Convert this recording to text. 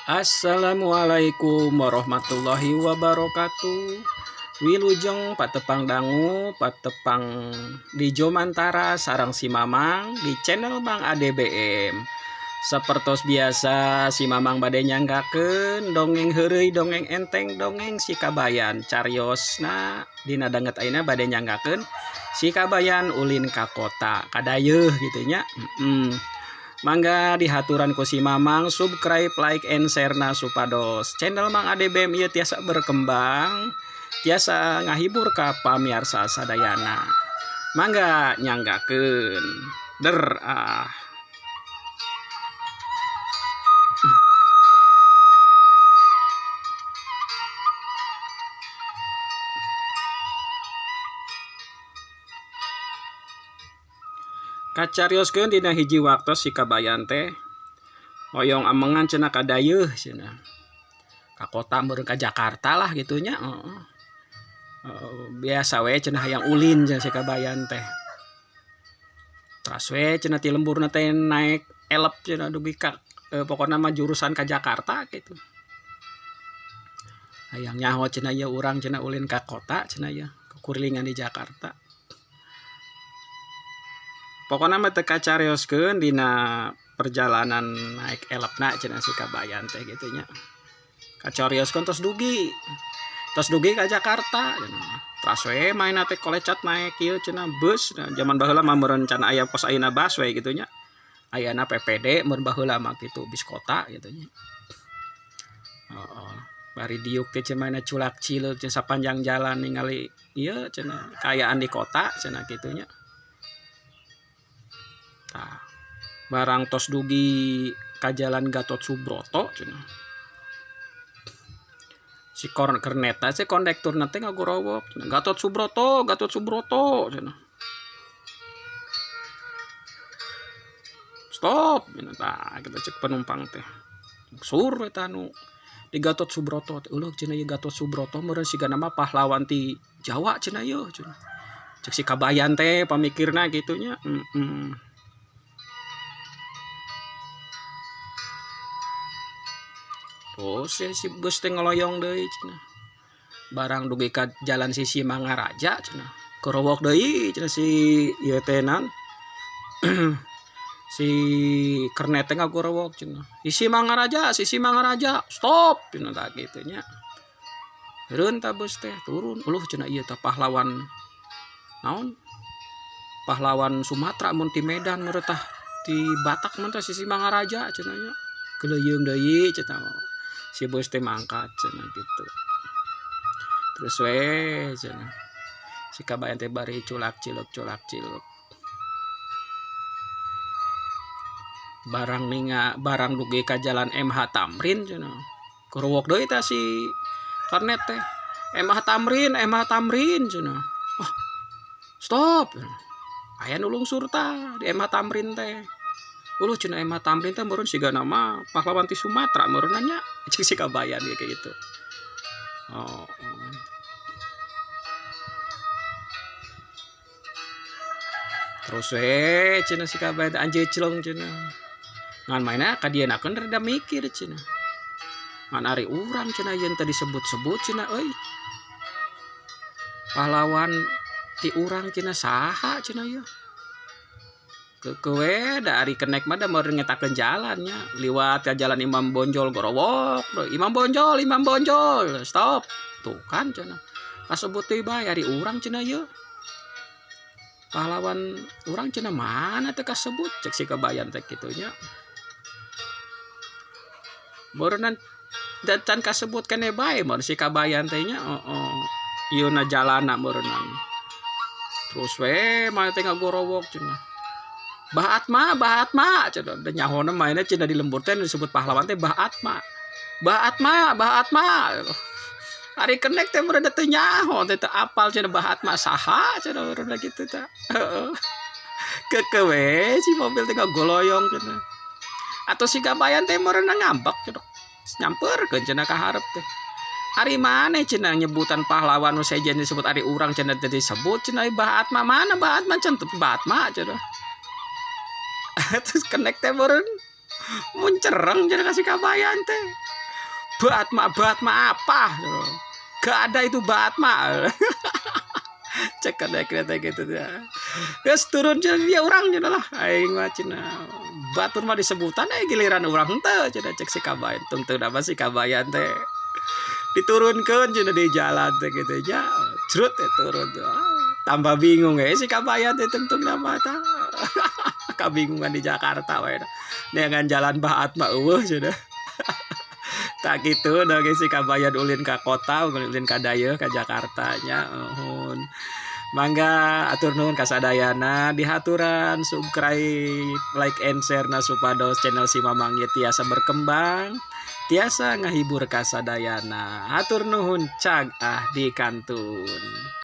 Assalamualaikum warahmatullahi wabarakatuh. Wilujeng patepang dangu patepang di Jomantara sarang si Mamang di channel Bang ADBM. Sapertos biasa si Mamang bade nyanggakeun dongeng heureuy dongeng enteng dongeng si Kabayan cariosna dina danget ayeuna bade nyanggakeun si Kabayan ulin ka kota kadayeuh kitu nya. Mangga dihaturan ku si Mamang subscribe, like, and share na supados channel Mang ADBM ieu tiasa berkembang, tiasa ngahibur ka pamiarsa sadayana. Mangga nyanggakeun. Kacarioskeun dina hiji waktu si Kabayan teh hoyong amengan cenah kadayeuh cenah ka kota meureun ka Jakarta lah gitunya. Biasa we cenah hayang ulin cenah si Kabayan teh. Teras we cenah ti lemburna teh naik elep cenah dugi ka pokona mah jurusan ka Jakarta gitu. Hayang nyaho cenah ieu urang cenah ulin ka kota cenah ieu kurilingan di Jakarta. Pokoknya mah teu kacarioskeun dina perjalanan naik elepna cenah si Kabayan teh gitu nya. Kacarioskeun tos dugi ka Jakarta cenah. Teras we maena teh kolecat naik ieu cenah bus. Nah, zaman baheula mah meureun can aya pos ayeuna busway gitu nya. Ayana PPD meureun baheula mah kitu bis kota gitu nya. Bari diuk teh cenah maena culak cileuk cenah sapanjang jalan ningali ieu cenah kaayaan di kota cenah kitu nya. Nah, barang tos dugi ka jalan Gatot Subroto cenah. Si korneta si kondekturna teh ngagorowok cenah. Gatot Subroto cenah. Stop cenah tah kita cek penumpang teh. Sur eta nu di Gatot Subroto teh. Uleuh cenah ieu Gatot Subroto meureun sigana mah pahlawan ti Jawa cenah ieu cenah. Cek si Kabayan teh pamikirna kitu nya. Terus si bus teh ngeloyong deui cenah. Barang dugi ka jalan Sisi Mangaraja cenah. Korowok deui cenah si ieu teh naon. Si kernet teh ngagorowok cenah. Sisi Mangaraja, stop cenah tah kitu nya. Heureun tah bus teh turun. Uluh cenah ieu tah pahlawan naon? Pahlawan Sumatera mun ti Medan meureun tah ti Batak mun tah Sisi Mangaraja cenah nya. Geleyeung deui cenah. Si bos teh mangkat cenah gitu. Terus we cenah. Si Kabayan teh bari culak ciluk. Barang dugi ka jalan MH Tamrin cenah. Korowok deui tah si kornet teh. MH Tamrin cenah. Wah. Stop. Aya nu lungsur tah di MH Tamrin teh. Uluh cenah MH Tamrin teh meureun sigana mah pahlawan ti Sumatera meureun nya cik si Kabayan kayak gitu. Terus we cenah si Kabayan anjeun celong cenah. Ngan maena ka dienakeun rada mikir cenah. Ngan ari urang cenah yen tadi disebut-sebut cenah euy. Pahlawan ti urang cenah saha cenah ieu? Kewe dari kenek mah da meureun ngetakeun jalan nya liwat ka jalan Imam Bonjol gorowok. Imam Bonjol stop. Tuh kan cenah. Kasebut deui bae ari urang cenah ieu. Pahlawan urang cenah mana teh kasebut cek si Kabayan teh kitu nya. Meureun dan kasebut keneh bae mun si Kabayan teh nya. Ieu na jalanna meureunan. Terus we mah teh ngagorowok cenah. Bah Atma cenah da nyahona maena cenah di lembur teh disebut pahlawan teh Bah Atma. Ari kenek teh meureun teu nyaho teh apal cenah Bah Atma saha cenah meureun kitu teh. Heeh. Kekewe si mobil teh ngagoloyong cenah. Atuh si Kabayan teh meureun ngambek cenah. Nyamperkeun cenah ka hareup teh. Ari maneh cenah nyebutan pahlawan nu sejen disebut ari urang cenah teh disebut cenah Bah Atma mana Bah Atma cenah Bah Atma cenah. Terus kenek teh meureun mun cereng cenah ka si Kabayan teh. Batma apa? Gak ada itu Batma. Cek ada kereta gitu ya. Guys turun jadi dia orang jadi lah. Aing macam batur mah disebutan giliran orang teh jadi cek si kabayan. Tungtu apa si kabayan teh diturunkan jadi di jalan teh gitu ya. Cerut ya turun tuh. Tambah bingung si kabayan teh tungtung nama tah. Kabingungan di Jakarta wae. Dengan jalan Batma sudah. Tak gitu udah si kabayan ulin ke kota ulin ke daya ke Jakarta nya mangga atur nuhun kasadayana dihaturan subscribe like and share na supados channel si Mamang tiasa berkembang tiasa ngahibur kasadayana atur nuhun cag di kantun.